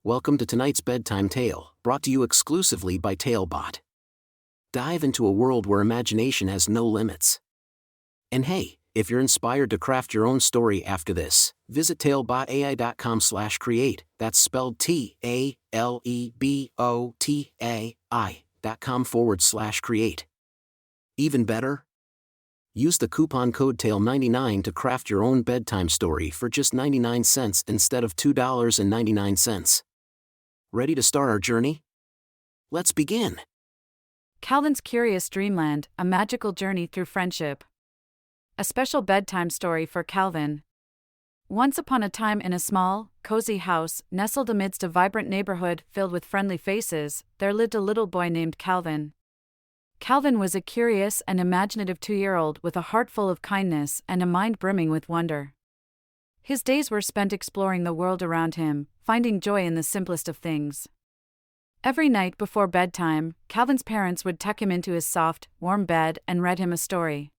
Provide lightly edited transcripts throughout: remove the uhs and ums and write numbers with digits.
Welcome to tonight's bedtime tale, brought to you exclusively by TaleBot. Dive into a world where imagination has no limits. And hey, if you're inspired to craft your own story after this, visit talebotai.com/create, that's spelled TALEBOTAI.com/create. Even better? Use the coupon code TALE99 to craft your own bedtime story for just 99 cents instead of $2.99. Ready to start our journey? Let's begin! Calvin's Curious Dreamland, a magical journey through friendship. A special bedtime story for Calvin. Once upon a time, in a small, cozy house, nestled amidst a vibrant neighborhood filled with friendly faces, there lived a little boy named Calvin. Calvin was a curious and imaginative 2-year-old with a heart full of kindness and a mind brimming with wonder. His days were spent exploring the world around him, finding joy in the simplest of things. Every night before bedtime, Calvin's parents would tuck him into his soft, warm bed and read him a story.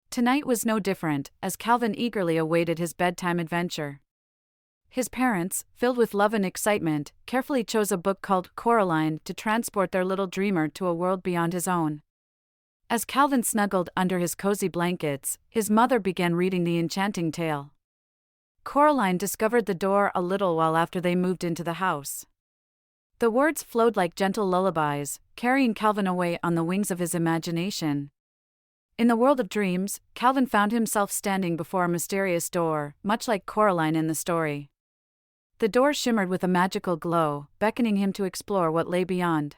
Tonight was no different, as Calvin eagerly awaited his bedtime adventure. His parents, filled with love and excitement, carefully chose a book called Coraline to transport their little dreamer to a world beyond his own. As Calvin snuggled under his cozy blankets, his mother began reading the enchanting tale. Coraline discovered the door a little while after they moved into the house. The words flowed like gentle lullabies, carrying Calvin away on the wings of his imagination. In the world of dreams, Calvin found himself standing before a mysterious door, much like Coraline in the story. The door shimmered with a magical glow, beckoning him to explore what lay beyond.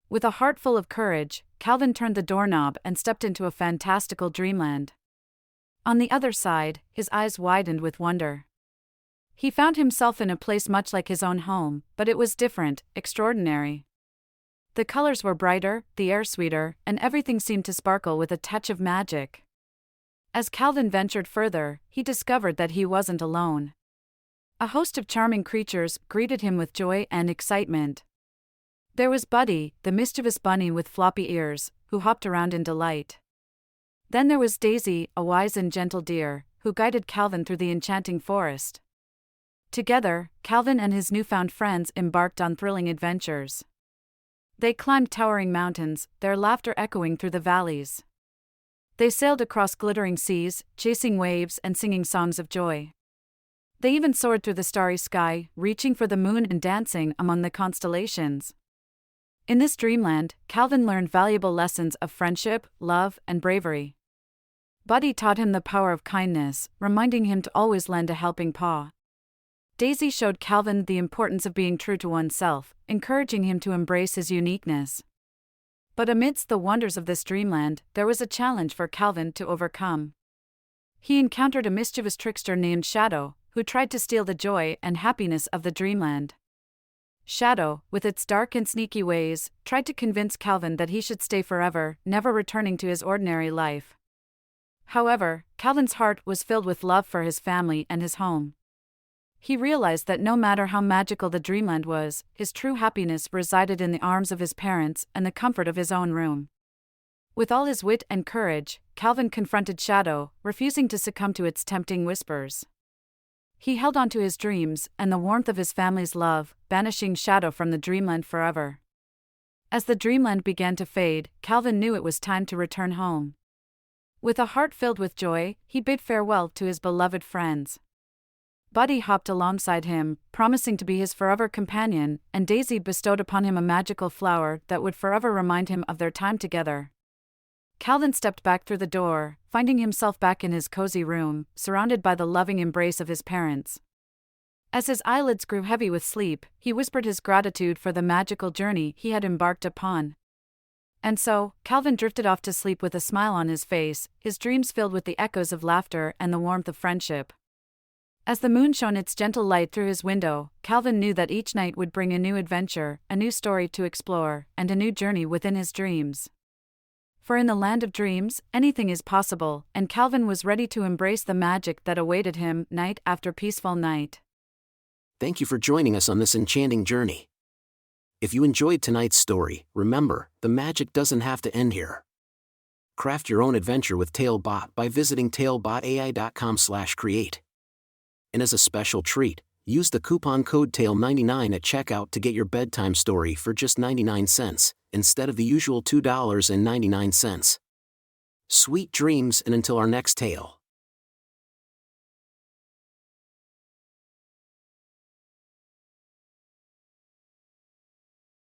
With a heart full of courage, Calvin turned the doorknob and stepped into a fantastical dreamland. On the other side, his eyes widened with wonder. He found himself in a place much like his own home, but it was different, extraordinary. The colors were brighter, the air sweeter, and everything seemed to sparkle with a touch of magic. As Calvin ventured further, he discovered that he wasn't alone. A host of charming creatures greeted him with joy and excitement. There was Buddy, the mischievous bunny with floppy ears, who hopped around in delight. Then there was Daisy, a wise and gentle deer, who guided Calvin through the enchanting forest. Together, Calvin and his newfound friends embarked on thrilling adventures. They climbed towering mountains, their laughter echoing through the valleys. They sailed across glittering seas, chasing waves and singing songs of joy. They even soared through the starry sky, reaching for the moon and dancing among the constellations. In this dreamland, Calvin learned valuable lessons of friendship, love, and bravery. Buddy taught him the power of kindness, reminding him to always lend a helping paw. Daisy showed Calvin the importance of being true to oneself, encouraging him to embrace his uniqueness. But amidst the wonders of this dreamland, there was a challenge for Calvin to overcome. He encountered a mischievous trickster named Shadow, who tried to steal the joy and happiness of the dreamland. Shadow, with its dark and sneaky ways, tried to convince Calvin that he should stay forever, never returning to his ordinary life. However, Calvin's heart was filled with love for his family and his home. He realized that no matter how magical the dreamland was, his true happiness resided in the arms of his parents and the comfort of his own room. With all his wit and courage, Calvin confronted Shadow, refusing to succumb to its tempting whispers. He held on to his dreams and the warmth of his family's love, banishing Shadow from the dreamland forever. As the dreamland began to fade, Calvin knew it was time to return home. With a heart filled with joy, he bid farewell to his beloved friends. Buddy hopped alongside him, promising to be his forever companion, and Daisy bestowed upon him a magical flower that would forever remind him of their time together. Calvin stepped back through the door, finding himself back in his cozy room, surrounded by the loving embrace of his parents. As his eyelids grew heavy with sleep, he whispered his gratitude for the magical journey he had embarked upon. And so, Calvin drifted off to sleep with a smile on his face, his dreams filled with the echoes of laughter and the warmth of friendship. As the moon shone its gentle light through his window, Calvin knew that each night would bring a new adventure, a new story to explore, and a new journey within his dreams. For in the land of dreams, anything is possible, and Calvin was ready to embrace the magic that awaited him night after peaceful night. Thank you for joining us on this enchanting journey. If you enjoyed tonight's story, remember, the magic doesn't have to end here. Craft your own adventure with TaleBot by visiting talebotai.com/create. And as a special treat, Use the coupon code TALE99 at checkout to get your bedtime story for just 99 cents, instead of the usual $2.99. Sweet dreams, and until our next tale.